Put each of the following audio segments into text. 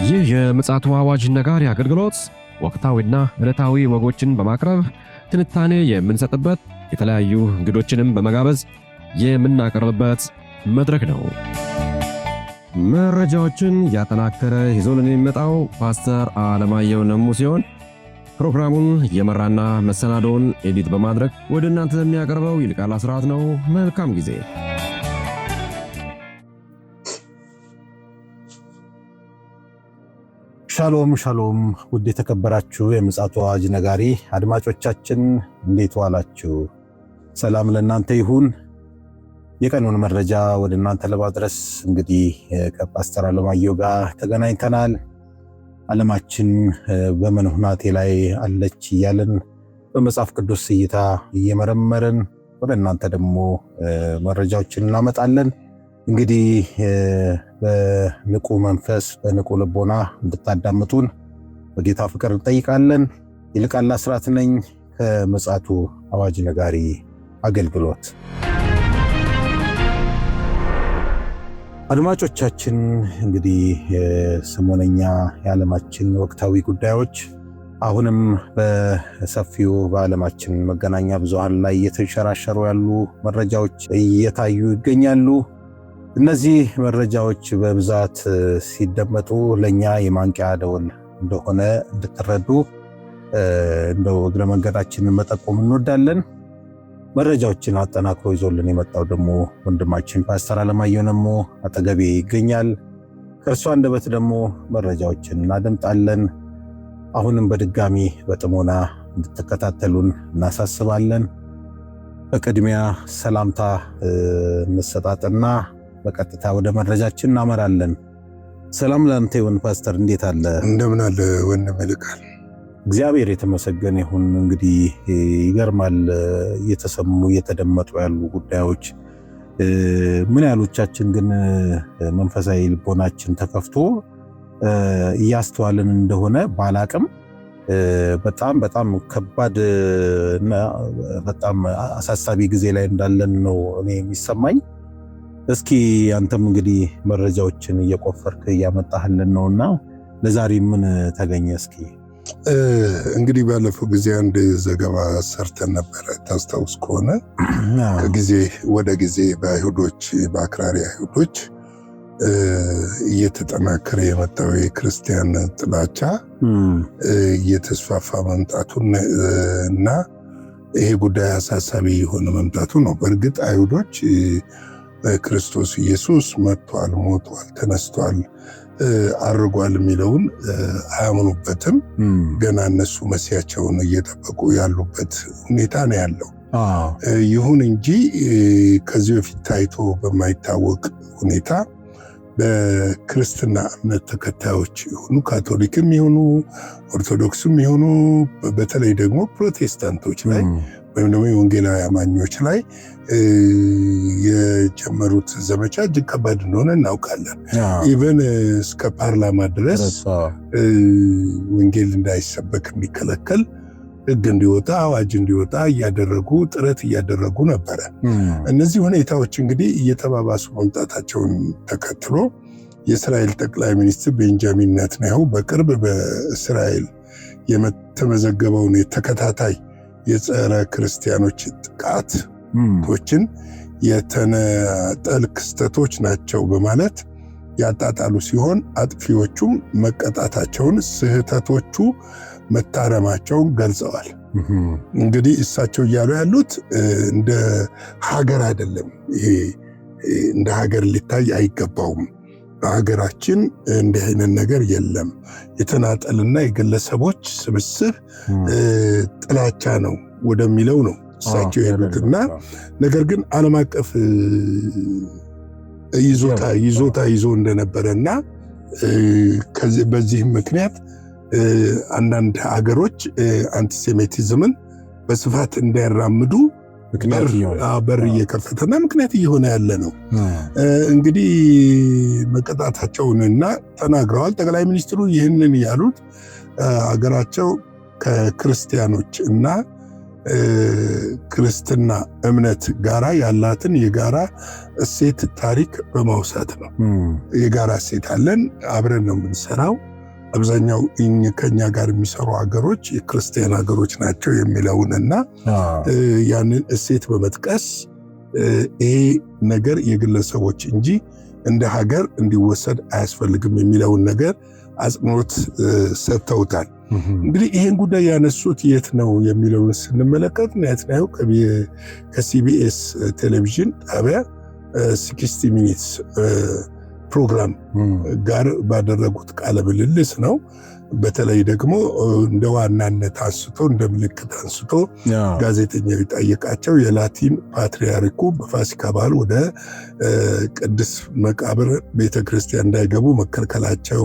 ይህ የምፅዓቱ አዋጅ ነጋሪ አገልግሎት ወቅታዊና ዕለታዊ ወጎችን በማቅረብ ትንታኔ የምንሰጥበት የተለያዩ እንግዶችንም በመጋበዝ የምናቀርብበት መድረክ ነው። መረጃዎችን ያጠናከረ ይዞልን የሚመጣው ፓስተር አለማየሁ ነሙ ሲሆን ፕሮግራሙን የመራና መሰናዶውን ኤዲት በማድረግ ወደ እናንተ የሚያቀርበው ይልቃል አስራት ነው። መልካም ጊዜ። ሻሎም ሻሎም፣ ውድ የተከበራችሁ የምፅዓቱ አዋጅ ነጋሪ አድማጮቻችን እንዴት ዋላችሁ? ሰላም ለእናንተ ይሁን። የቀኑን መረጃ ወደ እናንተ ለማድረስ እንግዲህ ከፓስተር አለማየሁ ጋር ተገናኝተናል። ዓለማችን በምን ሁናቴ ላይ አለች እያልን በመጽሐፍ ቅዱስ እይታ እየመረመርን ወደ እናንተ ደግሞ መረጃዎችን እናመጣለን። እንግዲህ በንቁ መንፈስ በንቁ ልቦና እንድታዳምጡን በጌታ ፍቅር እንጠይቃለን። ይልቃል አስራት ነኝ ከምፅዓቱ አዋጅ ነጋሪ አገልግሎት። አድማጮቻችን እንግዲህ ሰሞነኛ የዓለማችን ወቅታዊ ጉዳዮች አሁንም በሰፊው በዓለማችን መገናኛ ብዙሃን ላይ እየተንሸራሸሩ ያሉ መረጃዎች እየታዩ ይገኛሉ። እነዚህ መረጃዎች በብዛት ሲደመጡ ለኛ የማንቂያ ደወል እንደሆነ እንድትረዱ እንደው እግረ መንገዳችንን መጠቆም እንወዳለን። መረጃዎችን አጠናክሮ ይዞልን የመጣው ደግሞ ወንድማችን ፓስተር አለማየሁ ነሙ አጠገቤ ይገኛል። ከእርሱ አንደበት ደግሞ መረጃዎችን እናደምጣለን። አሁንም በድጋሚ በጥሞና እንድትከታተሉን እናሳስባለን። በቅድሚያ ሰላምታ እንሰጣጥና በቀጥታ ወደ መረጃችን እናመራለን። ሰላም ላንተ ይሁን ፓስተር፣ እንዴት አለ? እንደምን አለ ወንድም ይልቃል? እግዚአብሔር የተመሰገነ ይሁን። እንግዲህ ይገርማል እየተሰሙ እየተደመጡ ያሉ ጉዳዮች። ምን ያህሎቻችን ግን መንፈሳዊ ልቦናችን ተከፍቶ እያስተዋልን እንደሆነ ባላቅም በጣም ከባድ እና በጣም አሳሳቢ ጊዜ ላይ እንዳለን ነው እኔ የሚሰማኝ። እስኪ አንተም እንግዲህ መረጃዎችን እየቆፈርክ እያመጣህልን ነውና ለዛሬ ምን ተገኘ? እስኪ እንግዲህ ባለፈው ጊዜ አንድ ዘገባ ሰርተን ነበረ፣ ታስታውስ ከሆነ ከጊዜ ወደ ጊዜ በአይሁዶች በአክራሪ አይሁዶች እየተጠናከረ የመጣው የክርስቲያን ጥላቻ እየተስፋፋ መምጣቱን እና ይሄ ጉዳይ አሳሳቢ የሆነ መምጣቱ ነው። በእርግጥ አይሁዶች ክርስቶስ ኢየሱስ መጥቷል፣ ሞቷል፣ ተነስቷል፣ አርጓል የሚለውን አያምኑበትም። ገና እነሱ መሲያቸውን እየጠበቁ ያሉበት ሁኔታ ነው ያለው። ይሁን እንጂ ከዚህ በፊት ታይቶ በማይታወቅ ሁኔታ በክርስትና እምነት ተከታዮች የሆኑ ካቶሊክም የሆኑ ኦርቶዶክስም የሆኑ በተለይ ደግሞ ፕሮቴስታንቶች ላይ ወይም ደግሞ የወንጌላዊ አማኞች ላይ የጀመሩት ዘመቻ እጅግ ከባድ እንደሆነ እናውቃለን። ኢቨን እስከ ፓርላማ ድረስ ወንጌል እንዳይሰበክ የሚከለከል ሕግ እንዲወጣ አዋጅ እንዲወጣ ጥረት እያደረጉ ነበረ። እነዚህ ሁኔታዎች እንግዲህ እየተባባሱ መምጣታቸውን ተከትሎ የእስራኤል ጠቅላይ ሚኒስትር ቤንጃሚን ኔታንያሁ በቅርብ በእስራኤል የተመዘገበውን የተከታታይ የጸረ ክርስቲያኖች ጥቃቶችን የተናጠል ክስተቶች ናቸው በማለት ያጣጣሉ ሲሆን አጥፊዎቹም መቀጣታቸውን፣ ስህተቶቹ መታረማቸውን ገልጸዋል። እንግዲህ እሳቸው እያሉ ያሉት እንደ ሀገር አይደለም፣ ይሄ እንደ ሀገር ሊታይ አይገባውም፣ በሀገራችን እንዲህ አይነት ነገር የለም፣ የተናጠልና የግለሰቦች ስብስብ ጥላቻ ነው ወደሚለው ነው እሳቸው የሄዱትና ነገር ግን ዓለም አቀፍ ይዞታ ይዞ እንደነበረና በዚህም ምክንያት አንዳንድ ሀገሮች አንቲሴሚቲዝምን በስፋት እንዳያራምዱ በር እየከፈተና ምክንያት እየሆነ ያለ ነው። እንግዲህ መቀጣታቸውንና ተናግረዋል። ጠቅላይ ሚኒስትሩ ይህንን ያሉት ሀገራቸው ከክርስቲያኖች እና ክርስትና እምነት ጋራ ያላትን የጋራ እሴት ታሪክ በማውሳት ነው። የጋራ እሴት አለን፣ አብረን ነው የምንሰራው፣ አብዛኛው ከኛ ጋር የሚሰሩ ሀገሮች የክርስቲያን ሀገሮች ናቸው የሚለውንና ያንን እሴት በመጥቀስ ይሄ ነገር የግለሰቦች እንጂ እንደ ሀገር እንዲወሰድ አያስፈልግም የሚለውን ነገር አጽንኦት ሰጥተውታል። እንግዲህ ይህን ጉዳይ ያነሱት የት ነው የሚለውን ስንመለከት ናትናኤል ከሲቢኤስ ቴሌቪዥን ጣቢያ 60 ሚኒትስ ፕሮግራም ጋር ባደረጉት ቃለ ምልልስ ነው። በተለይ ደግሞ እንደ ዋናነት አንስቶ እንደ ምልክት አንስቶ ጋዜጠኛው ይጠይቃቸው የላቲን ፓትርያርኩ በፋሲካ በዓል ወደ ቅዱስ መቃብር ቤተክርስቲያን እንዳይገቡ መከልከላቸው፣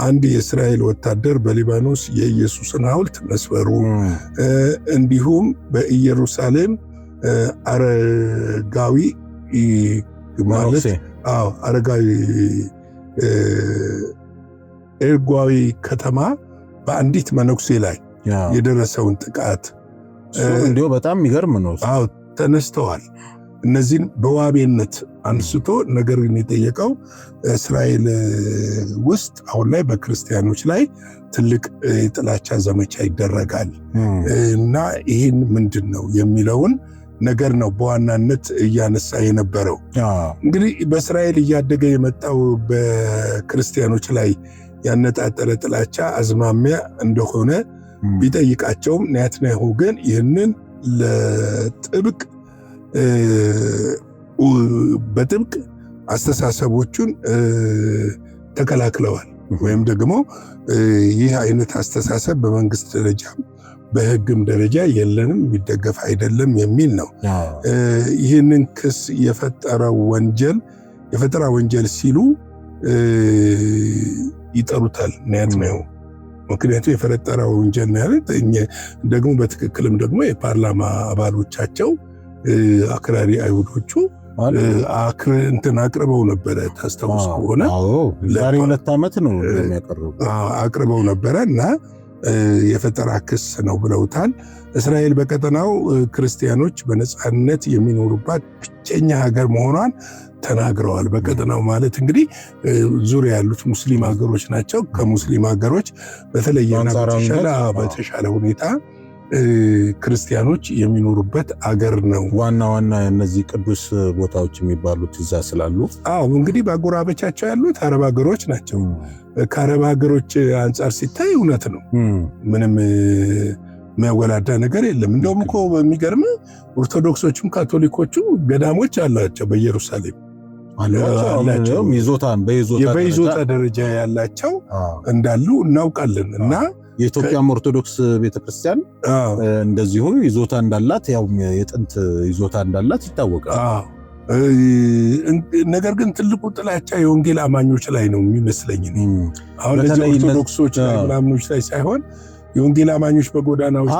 አንድ የእስራኤል ወታደር በሊባኖስ የኢየሱስን ሐውልት መስበሩ፣ እንዲሁም በኢየሩሳሌም አረጋዊ ማለት አረጋዊ ኤርጓዊ ከተማ በአንዲት መነኩሴ ላይ የደረሰውን ጥቃት እንዲሁ በጣም የሚገርም ነው። ተነስተዋል። እነዚህን በዋቤነት አንስቶ ነገር ግን የጠየቀው እስራኤል ውስጥ አሁን ላይ በክርስቲያኖች ላይ ትልቅ የጥላቻ ዘመቻ ይደረጋል እና ይህን ምንድን ነው የሚለውን ነገር ነው በዋናነት እያነሳ የነበረው። እንግዲህ በእስራኤል እያደገ የመጣው በክርስቲያኖች ላይ ያነጣጠረ ጥላቻ አዝማሚያ እንደሆነ ቢጠይቃቸውም ናትናኤል ግን ይህንን በጥብቅ አስተሳሰቦቹን ተከላክለዋል። ወይም ደግሞ ይህ አይነት አስተሳሰብ በመንግስት ደረጃ በሕግም ደረጃ የለንም፣ የሚደገፍ አይደለም የሚል ነው። ይህንን ክስ የፈጠራ ወንጀል ሲሉ ይጠሩታል ናትናኤል። ምክንያቱም የፈጠራ ወንጀል ነው ያሉት። ደግሞ በትክክልም ደግሞ የፓርላማ አባሎቻቸው አክራሪ አይሁዶቹ አቅርበው ነበረ። ታስታውስ ከሆነ ዛሬ 2 ዓመት ነው የሚያቀርቡ አቅርበው ነበረ እና የፈጠራ ክስ ነው ብለውታል። እስራኤል በቀጠናው ክርስቲያኖች በነፃነት የሚኖሩባት ብቸኛ ሀገር መሆኗን ተናግረዋል። በቀጠናው ማለት እንግዲህ ዙሪያ ያሉት ሙስሊም ሀገሮች ናቸው። ከሙስሊም ሀገሮች በተሻለ ሁኔታ ክርስቲያኖች የሚኖሩበት አገር ነው። ዋና እነዚህ ቅዱስ ቦታዎች የሚባሉት እዛ ስላሉ እንግዲህ በአጎራባቻቸው ያሉት አረብ ሀገሮች ናቸው። ከአረብ ሀገሮች አንጻር ሲታይ እውነት ነው። ምንም የሚያወላዳ ነገር የለም። እንደውም እኮ በሚገርም ኦርቶዶክሶቹም ካቶሊኮቹም ገዳሞች አላቸው በኢየሩሳሌም በይዞታ ደረጃ ያላቸው እንዳሉ እናውቃለን። እና የኢትዮጵያም ኦርቶዶክስ ቤተክርስቲያን እንደዚሁ ይዞታ እንዳላት ያው የጥንት ይዞታ እንዳላት ይታወቃል። ነገር ግን ትልቁ ጥላቻ የወንጌል አማኞች ላይ ነው የሚመስለኝ። አሁን ኦርቶዶክሶች ላይ ምናምኖች ላይ ሳይሆን የወንጌል አማኞች በጎዳናዎች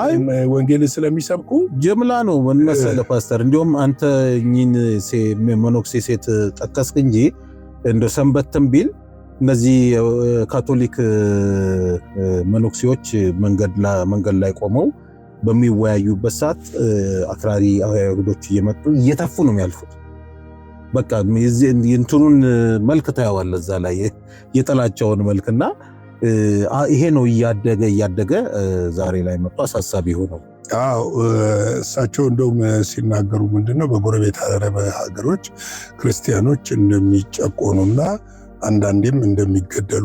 ወንጌልን ስለሚሰብኩ ጅምላ ነው መሰለህ ፓስተር። እንዲሁም አንተ እኚህን መነኩሴ ሴት ጠቀስክ እንጂ እንደ ሰንበትም ቢል እነዚህ ካቶሊክ መነኩሴዎች መንገድ ላይ ቆመው በሚወያዩበት ሰዓት አክራሪ አይሁዶች እየመጡ እየተፉ ነው የሚያልፉት። በቃ እንትኑን መልክ ታየዋለህ እዛ ላይ የጥላቻውን መልክና ይሄ ነው እያደገ ዛሬ ላይ መጥቶ አሳሳቢ ሆነው። እሳቸው እንደውም ሲናገሩ ምንድነው በጎረቤት አረብ ሀገሮች ክርስቲያኖች እንደሚጨቆኑና አንዳንዴም እንደሚገደሉ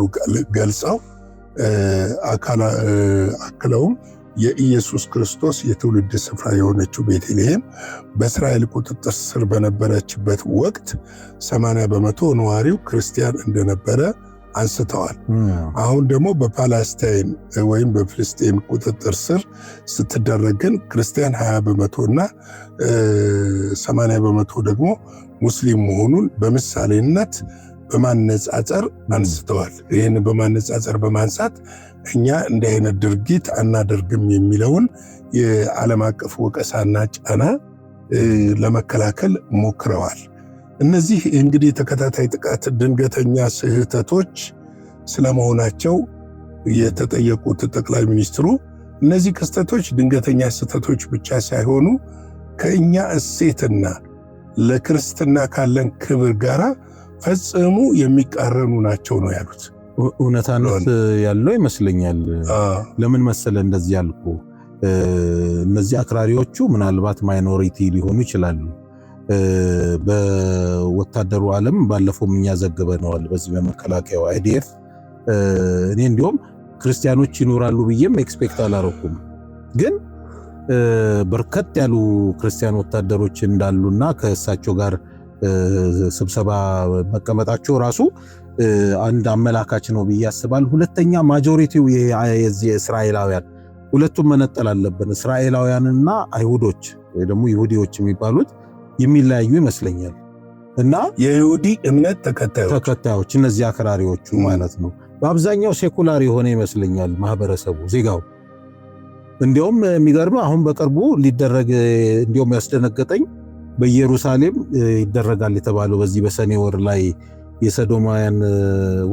ገልጸው አክለውም የኢየሱስ ክርስቶስ የትውልድ ስፍራ የሆነችው ቤተልሔም በእስራኤል ቁጥጥር ስር በነበረችበት ወቅት 80% ነዋሪው ክርስቲያን እንደነበረ አንስተዋል። አሁን ደግሞ በፓላስታይን ወይም በፍልስጤም ቁጥጥር ስር ስትደረግ ግን ክርስቲያን 20% እና 80% ደግሞ ሙስሊም መሆኑን በምሳሌነት በማነጻጸር አንስተዋል። ይህን በማነጻጸር በማንሳት እኛ እንዲህ አይነት ድርጊት አናደርግም የሚለውን የዓለም አቀፍ ወቀሳና ጫና ለመከላከል ሞክረዋል። እነዚህ እንግዲህ ተከታታይ ጥቃት ድንገተኛ ስህተቶች ስለመሆናቸው የተጠየቁት ጠቅላይ ሚኒስትሩ እነዚህ ክስተቶች ድንገተኛ ስህተቶች ብቻ ሳይሆኑ ከእኛ እሴትና ለክርስትና ካለን ክብር ጋር ፈጽሞ የሚቃረኑ ናቸው ነው ያሉት። እውነታነት ያለው ይመስለኛል። ለምን መሰለ እንደዚህ ያልኩ እነዚህ አክራሪዎቹ ምናልባት ማይኖሪቲ ሊሆኑ ይችላሉ። በወታደሩ ዓለም ባለፈው እኛ ዘግበነዋል። በዚህ በመከላከያው አይዲኤፍ እኔ እንዲሁም ክርስቲያኖች ይኖራሉ ብዬም ኤክስፔክት አላረኩም። ግን በርከት ያሉ ክርስቲያን ወታደሮች እንዳሉና ከእሳቸው ጋር ስብሰባ መቀመጣቸው ራሱ አንድ አመላካች ነው ብዬ አስባለሁ። ሁለተኛ ማጆሪቲው የዚህ እስራኤላውያን ሁለቱም መነጠል አለብን። እስራኤላውያንና አይሁዶች ወይ ደግሞ ይሁዲዎች የሚባሉት የሚለያዩ ይመስለኛል። እና የይሁዲ እምነት ተከታዮች እነዚህ አክራሪዎቹ ማለት ነው በአብዛኛው ሴኩላር የሆነ ይመስለኛል ማህበረሰቡ ዜጋው። እንዲያውም የሚገርመው አሁን በቅርቡ ሊደረግ እንዲያውም ያስደነገጠኝ በኢየሩሳሌም ይደረጋል የተባለው በዚህ በሰኔ ወር ላይ የሰዶማውያን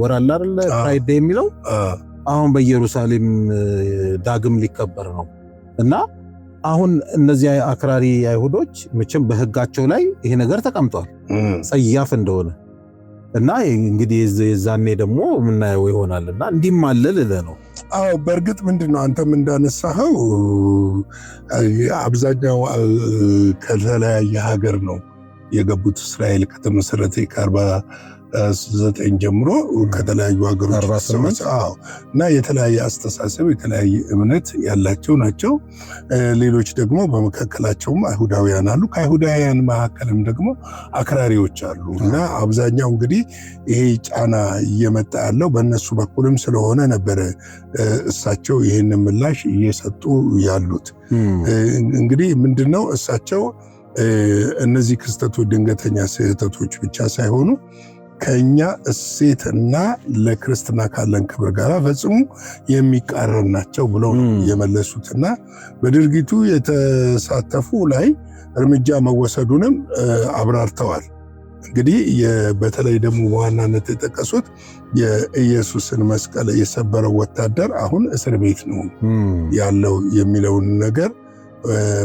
ወር አለ አይደል ፍራይዴ የሚለው አሁን በኢየሩሳሌም ዳግም ሊከበር ነው። እና አሁን እነዚህ አክራሪ አይሁዶች መቼም በህጋቸው ላይ ይሄ ነገር ተቀምጧል ጸያፍ እንደሆነ እና እንግዲህ የዛኔ ደግሞ ምናየው ይሆናልና እንዲማለል ነው። አዎ በእርግጥ ምንድነው አንተም እንዳነሳኸው አብዛኛው ከተለያየ ሀገር ነው የገቡት። እስራኤል ከተመሰረተ ከ49 ጀምሮ ከተለያዩ ሀገሮች እና የተለያየ አስተሳሰብ የተለያየ እምነት ያላቸው ናቸው። ሌሎች ደግሞ በመካከላቸውም አይሁዳውያን አሉ። ከአይሁዳውያን መካከልም ደግሞ አክራሪዎች አሉ። እና አብዛኛው እንግዲህ ይሄ ጫና እየመጣ ያለው በእነሱ በኩልም ስለሆነ ነበረ እሳቸው ይህን ምላሽ እየሰጡ ያሉት። እንግዲህ ምንድነው እሳቸው እነዚህ ክስተቶች ድንገተኛ ስህተቶች ብቻ ሳይሆኑ ከኛ እሴትና ለክርስትና ካለን ክብር ጋር ፈጽሞ የሚቃረን ናቸው ብለው የመለሱትና በድርጊቱ የተሳተፉ ላይ እርምጃ መወሰዱንም አብራርተዋል። እንግዲህ በተለይ ደግሞ በዋናነት የጠቀሱት የኢየሱስን መስቀል የሰበረው ወታደር አሁን እስር ቤት ነው ያለው የሚለውን ነገር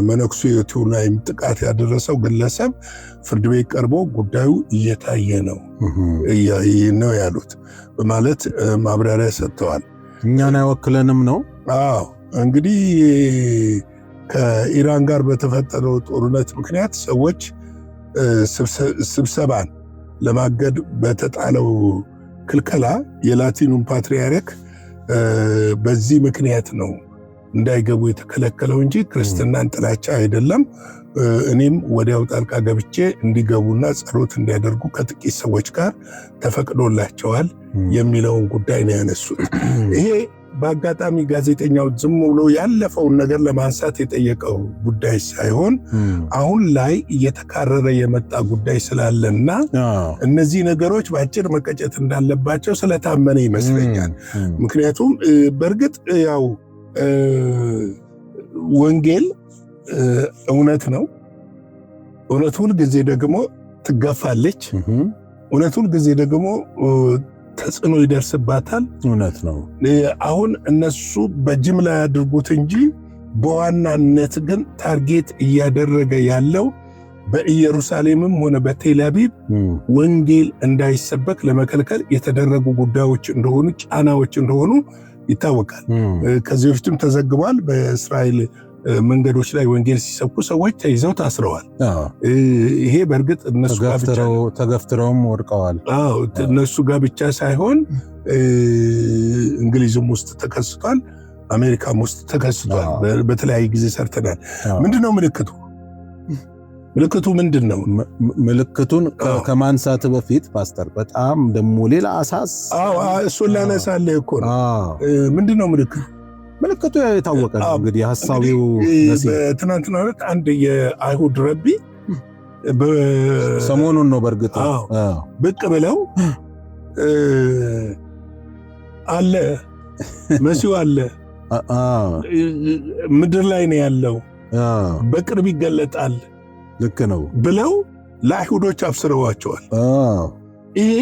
መነኩሴቱ ላይ ጥቃት ያደረሰው ግለሰብ ፍርድ ቤት ቀርቦ ጉዳዩ እየታየ ነው ያሉት በማለት ማብራሪያ ሰጥተዋል። እኛን አይወክለንም ነው። አዎ እንግዲህ ከኢራን ጋር በተፈጠረው ጦርነት ምክንያት ሰዎች ስብሰባን ለማገድ በተጣለው ክልከላ የላቲኑን ፓትርያርክ በዚህ ምክንያት ነው እንዳይገቡ የተከለከለው እንጂ ክርስትናን ጥላቻ አይደለም። እኔም ወዲያው ጣልቃ ገብቼ እንዲገቡና ጸሎት እንዲያደርጉ ከጥቂት ሰዎች ጋር ተፈቅዶላቸዋል የሚለውን ጉዳይ ነው ያነሱት። ይሄ በአጋጣሚ ጋዜጠኛው ዝም ብሎ ያለፈውን ነገር ለማንሳት የጠየቀው ጉዳይ ሳይሆን አሁን ላይ እየተካረረ የመጣ ጉዳይ ስላለና እነዚህ ነገሮች በአጭር መቀጨት እንዳለባቸው ስለታመነ ይመስለኛል። ምክንያቱም በእርግጥ ያው ወንጌል እውነት ነው። እውነት ሁል ጊዜ ደግሞ ትገፋለች። እውነት ሁል ጊዜ ደግሞ ተጽዕኖ ይደርስባታል። እውነት ነው። አሁን እነሱ በጅምላ ያድርጉት እንጂ በዋናነት ግን ታርጌት እያደረገ ያለው በኢየሩሳሌምም ሆነ በቴል አቪቭ ወንጌል እንዳይሰበክ ለመከልከል የተደረጉ ጉዳዮች እንደሆኑ ጫናዎች እንደሆኑ ይታወቃል። ከዚህ በፊትም ተዘግቧል። በእስራኤል መንገዶች ላይ ወንጌል ሲሰብኩ ሰዎች ተይዘው ታስረዋል። ይሄ በእርግጥ እነሱ ተገፍትረውም ወድቀዋል። እነሱ ጋር ብቻ ሳይሆን እንግሊዝም ውስጥ ተከስቷል፣ አሜሪካም ውስጥ ተከስቷል። በተለያየ ጊዜ ሰርተናል። ምንድነው ምልክቱ? ምልክቱ ምንድን ነው? ምልክቱን ከማንሳት በፊት ፓስተር በጣም ደግሞ ሌላ አሳስ እሱን ላነሳለህ እኮ ነው። ምንድን ነው ምልክቱ? ምልክቱ የታወቀ ነው እንግዲህ ሐሳቢው በትናንትና ዕለት አንድ የአይሁድ ረቢ ሰሞኑን ነው በእርግጥ ብቅ ብለው አለ መሲሁ አለ ምድር ላይ ነው ያለው በቅርብ ይገለጣል ልክ ነው ብለው ለአይሁዶች አብስረዋቸዋል። ይሄ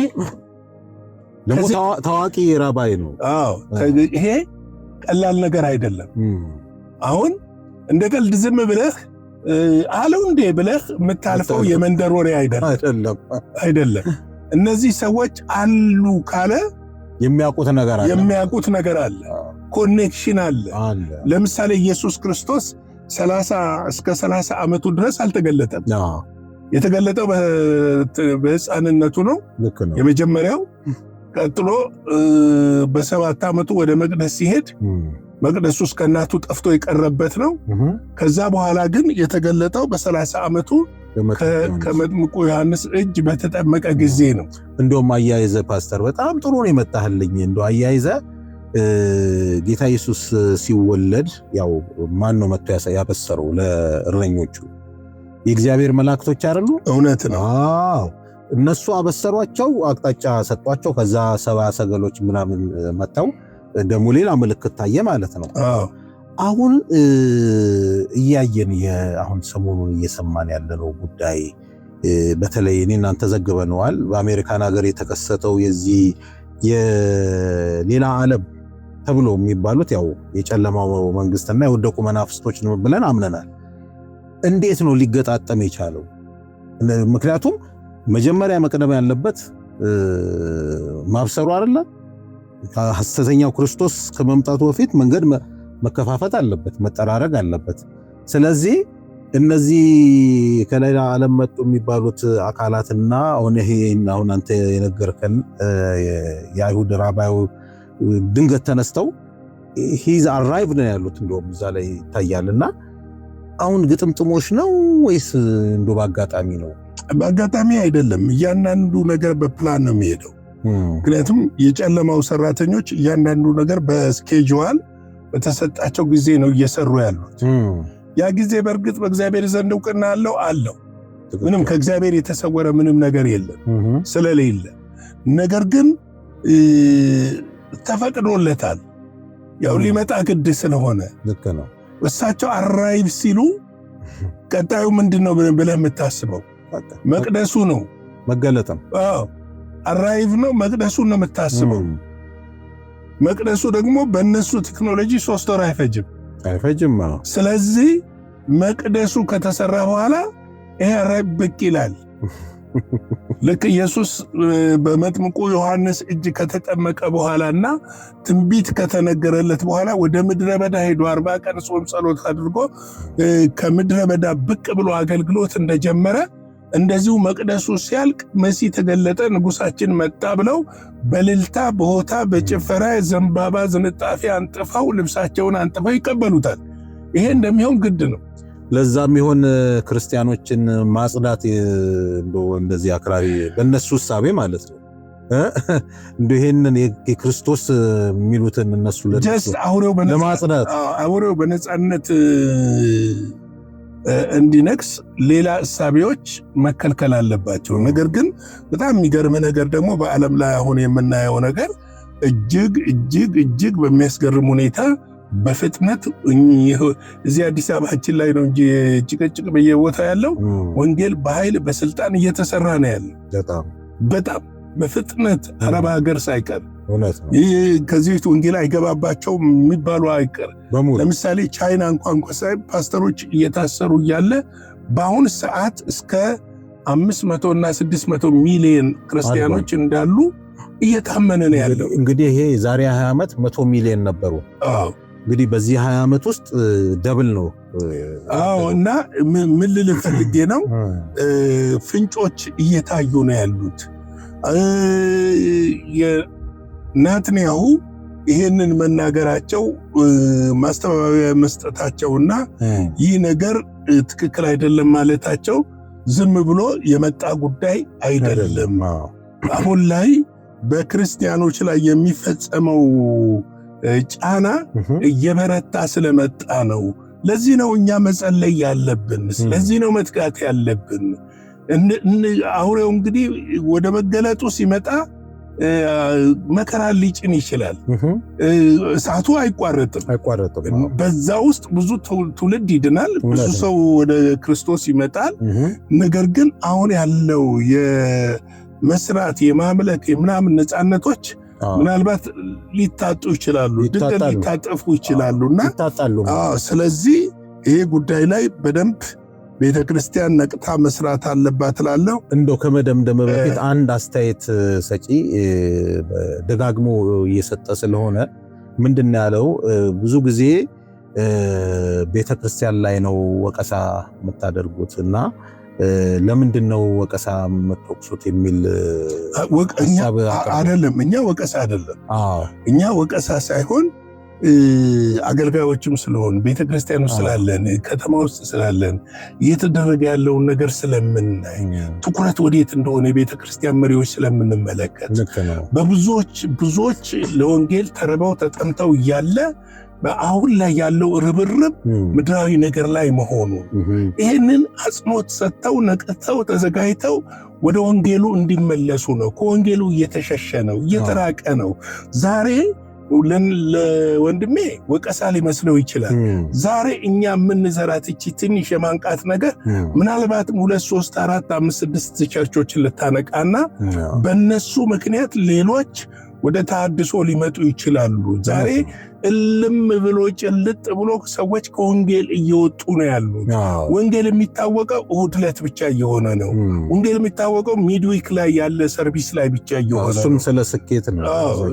ደግሞ ታዋቂ ራባይ ነው። ይሄ ቀላል ነገር አይደለም። አሁን እንደ ቀልድ ዝም ብለህ አለው እንዴ ብለህ የምታልፈው የመንደር ወሬ አይደለም። እነዚህ ሰዎች አሉ ካለ የሚያውቁት ነገር አለ፣ ኮኔክሽን አለ። ለምሳሌ ኢየሱስ ክርስቶስ 30 እስከ 30 ዓመቱ ድረስ አልተገለጠም። የተገለጠው በሕፃንነቱ ነው የመጀመሪያው። ቀጥሎ በ7 ዓመቱ ወደ መቅደስ ሲሄድ መቅደሱ ውስጥ ከእናቱ ጠፍቶ የቀረበት ነው። ከዛ በኋላ ግን የተገለጠው በ30 ዓመቱ ከመጥምቁ ዮሐንስ እጅ በተጠመቀ ጊዜ ነው። እንደውም አያይዘ ፓስተር በጣም ጥሩ ነው የመጣህልኝ። እንደው አያይዘ ጌታ ኢየሱስ ሲወለድ ያው ማን ነው መጥቶ ያበሰረው ለእረኞቹ? የእግዚአብሔር መላእክቶች አይደሉ? እውነት ነው። እነሱ አበሰሯቸው፣ አቅጣጫ ሰጧቸው። ከዛ 70 ሰገሎች ምናምን መጥተው ደግሞ ሌላ ምልክት ታየ ማለት ነው። አሁን እያየን አሁን ሰሞኑን እየሰማን ያለነው ጉዳይ በተለይ እኔ እናንተ ዘግበነዋል። በአሜሪካን ሀገር የተከሰተው የዚህ የሌላ ዓለም ተብሎ የሚባሉት ያው የጨለማው መንግስትና የወደቁ መናፍስቶች ነው ብለን አምነናል። እንዴት ነው ሊገጣጠም የቻለው? ምክንያቱም መጀመሪያ መቅደም ያለበት ማብሰሩ አይደለ? ሐሰተኛው ክርስቶስ ከመምጣቱ በፊት መንገድ መከፋፈት አለበት፣ መጠራረግ አለበት። ስለዚህ እነዚህ ከሌላ ዓለም መጡ የሚባሉት አካላትና አሁን አንተ የነገርከን የአይሁድ ራባዩ ድንገት ተነስተው ሂዝ አራይቭ ነው ያሉት። እንደውም እዛ ላይ ይታያልና አሁን ግጥምጥሞች ነው ወይስ እንደው በአጋጣሚ ነው? በአጋጣሚ አይደለም። እያንዳንዱ ነገር በፕላን ነው የሚሄደው። ምክንያቱም የጨለማው ሰራተኞች እያንዳንዱ ነገር በስኬጁዋል በተሰጣቸው ጊዜ ነው እየሰሩ ያሉት። ያ ጊዜ በእርግጥ በእግዚአብሔር ዘንድ እውቅና አለው። ምንም ከእግዚአብሔር የተሰወረ ምንም ነገር የለም ስለሌለ፣ ነገር ግን ተፈቅዶለታል። ያው ሊመጣ ግድ ስለሆነ ልክ ነው። እሳቸው አራይቭ ሲሉ ቀጣዩ ምንድነው ብለህ የምታስበው? መቅደሱ ነው መገለጥም። አራይቭ ነው መቅደሱ ነው የምታስበው። መቅደሱ ደግሞ በእነሱ ቴክኖሎጂ 3 ወር አይፈጅም። ስለዚህ መቅደሱ ከተሰራ በኋላ ይሄ አራይቭ ብቅ ይላል። ልክ ኢየሱስ በመጥምቁ ዮሐንስ እጅ ከተጠመቀ በኋላና ትንቢት ከተነገረለት በኋላ ወደ ምድረ በዳ ሄዶ 40 ቀን ጾም ጸሎት አድርጎ ከምድረ በዳ ብቅ ብሎ አገልግሎት እንደጀመረ እንደዚሁ መቅደሱ ሲያልቅ መሲህ ተገለጠ፣ ንጉሳችን መጣ ብለው በልልታ በሆታ በጭፈራ ዘንባባ ዝንጣፊ አንጥፈው ልብሳቸውን አንጥፈው ይቀበሉታል። ይሄ እንደሚሆን ግድ ነው። ለዛም ይሆን ክርስቲያኖችን ማጽዳት እንደዚህ አክራሪ በእነሱ ሐሳቤ ማለት ነው። ይሄንን የክርስቶስ የሚሉትን እነሱ ለማጽዳት አውሬው በነጻነት እንዲነግስ ሌላ ሐሳቤዎች መከልከል አለባቸው። ነገር ግን በጣም የሚገርም ነገር ደግሞ በዓለም ላይ አሁን የምናየው ነገር እጅግ በሚያስገርም ሁኔታ በፍጥነት እዚህ አዲስ አበባችን ላይ ነው እንጂ ጭቅጭቅ በየቦታ ያለው ወንጌል በኃይል በስልጣን እየተሰራ ነው ያለው። በጣም በፍጥነት አረብ ሀገር ሳይቀር ከዚህ ቤት ወንጌል አይገባባቸው የሚባሉ አይቀር። ለምሳሌ ቻይና እንኳን ሳይ ፓስተሮች እየታሰሩ እያለ በአሁን ሰዓት እስከ 500 እና 600 ሚሊዮን ክርስቲያኖች እንዳሉ እየታመነ ነው ያለው። እንግዲህ ይሄ ዛሬ 20 ዓመት 100 ሚሊዮን ነበሩ። እንግዲህ በዚህ 20 ዓመት ውስጥ ደብል ነው። እና ምን ልል ፈልጌ ነው፣ ፍንጮች እየታዩ ነው ያሉት። ናትንያሁ ይሄንን መናገራቸው ማስተባበያ መስጠታቸውና ይህ ነገር ትክክል አይደለም ማለታቸው ዝም ብሎ የመጣ ጉዳይ አይደለም። አሁን ላይ በክርስቲያኖች ላይ የሚፈጸመው ጫና እየበረታ ስለመጣ ነው። ለዚህ ነው እኛ መጸለይ ያለብን፣ ስለዚህ ነው መትጋት ያለብን። አውሬው እንግዲህ ወደ መገለጡ ሲመጣ መከራ ሊጭን ይችላል። እሳቱ አይቋረጥም። በዛ ውስጥ ብዙ ትውልድ ይድናል፣ ብዙ ሰው ወደ ክርስቶስ ይመጣል። ነገር ግን አሁን ያለው የመስራት የማምለክ የምናምን ነፃነቶች ምናልባት ሊታጡ ይችላሉ፣ ድንገት ሊታጠፉ ይችላሉና ስለዚህ ይሄ ጉዳይ ላይ በደንብ ቤተክርስቲያን ነቅታ መስራት አለባት እላለሁ። እንደው ከመደምደም በፊት አንድ አስተያየት ሰጪ ደጋግሞ እየሰጠ ስለሆነ ምንድን ያለው ብዙ ጊዜ ቤተክርስቲያን ላይ ነው ወቀሳ የምታደርጉት እና ለምንድን ነው ወቀሳ የምትወቅሱት የሚል አይደለም። እኛ ወቀሳ አይደለም። እኛ ወቀሳ ሳይሆን አገልጋዮችም ስለሆን ቤተክርስቲያን ውስጥ ስላለን ከተማ ውስጥ ስላለን እየተደረገ ያለውን ነገር ስለምናይ ትኩረት ወዴት እንደሆነ የቤተክርስቲያን መሪዎች ስለምንመለከት ብዙዎች ለወንጌል ተርበው ተጠምተው እያለ አሁን ላይ ያለው ርብርብ ምድራዊ ነገር ላይ መሆኑ ይህንን አጽንኦት ሰጥተው ነቅተው ተዘጋጅተው ወደ ወንጌሉ እንዲመለሱ ነው። ከወንጌሉ እየተሸሸ ነው፣ እየተራቀ ነው። ዛሬ ለወንድሜ ወቀሳ ሊመስለው ይችላል። ዛሬ እኛ የምንዘራት እቺ ትንሽ የማንቃት ነገር ምናልባትም 2 3 4 5 6 ቸርቾችን ልታነቃና በእነሱ ምክንያት ሌሎች ወደ ተሐድሶ ሊመጡ ይችላሉ። ዛሬ እልም ብሎ ጭልጥ ብሎ ሰዎች ከወንጌል እየወጡ ነው ያሉት። ወንጌል የሚታወቀው እሁድ ዕለት ብቻ እየሆነ ነው። ወንጌል የሚታወቀው ሚድዊክ ላይ ያለ ሰርቪስ ላይ ብቻ እየሆነ ነው። እሱም ስለ ስኬት ነው።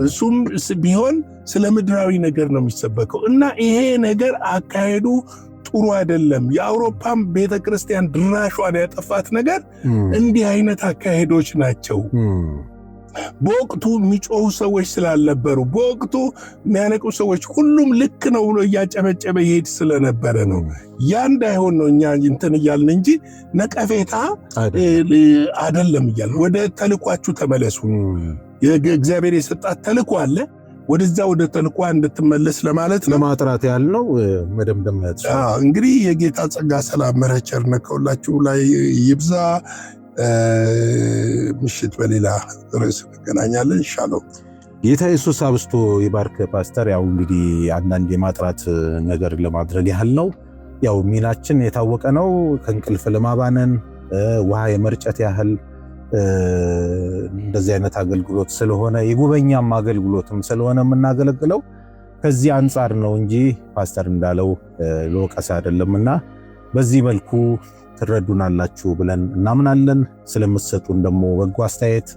እሱም ቢሆን ስለ ምድራዊ ነገር ነው የሚሰበከው እና ይሄ ነገር አካሄዱ ጥሩ አይደለም። የአውሮፓም ቤተክርስቲያን ድራሿን ያጠፋት ነገር እንዲህ አይነት አካሄዶች ናቸው። በወቅቱ የሚጮሁ ሰዎች ስላልነበሩ፣ በወቅቱ የሚያነቁ ሰዎች ሁሉም ልክ ነው ብሎ እያጨበጨበ ይሄድ ስለነበረ ነው። ያ እንዳይሆን ነው እኛ እንትን እያልን እንጂ ነቀፌታ አይደለም እያልን። ወደ ተልኳችሁ ተመለሱ። እግዚአብሔር የሰጣት ተልኮ አለ። ወደዛ ወደ ተልኳ እንድትመለስ ለማለት ነው። ለማጥራት ያልነው መደምደም እንግዲህ የጌታ ጸጋ፣ ሰላም፣ ምሕረት፣ ቸርነት ከሁላችሁ ላይ ይብዛ። ምሽት በሌላ ርዕስ እንገናኛለን። ሻሎም። ጌታ ኢየሱስ አብስቶ ይባርክ። ፓስተር፣ ያው እንግዲህ አንዳንድ የማጥራት ነገር ለማድረግ ያህል ነው። ያው ሚናችን የታወቀ ነው። ከእንቅልፍ ለማባነን ውሃ የመርጨት ያህል እንደዚህ አይነት አገልግሎት ስለሆነ የጉበኛም አገልግሎትም ስለሆነ የምናገለግለው ከዚህ አንጻር ነው እንጂ ፓስተር እንዳለው ለወቀሳ አይደለምና በዚህ መልኩ ትረዱናላችሁ ብለን እናምናለን። ስለምትሰጡን ደግሞ በጎ አስተያየት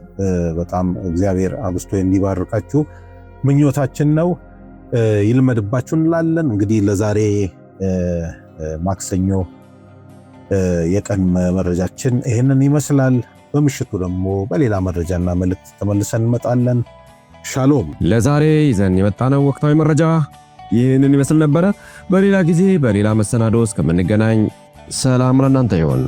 በጣም እግዚአብሔር አብስቶ እንዲባርካችሁ ምኞታችን ነው። ይልመድባችሁ እንላለን። እንግዲህ ለዛሬ ማክሰኞ የቀን መረጃችን ይህንን ይመስላል። በምሽቱ ደግሞ በሌላ መረጃና መልእክት ተመልሰን እንመጣለን። ሻሎም። ለዛሬ ይዘን የመጣነው ወቅታዊ መረጃ ይህንን ይመስል ነበረ። በሌላ ጊዜ በሌላ መሰናዶ እስከምንገናኝ ሰላም ለእናንተ ይሁን።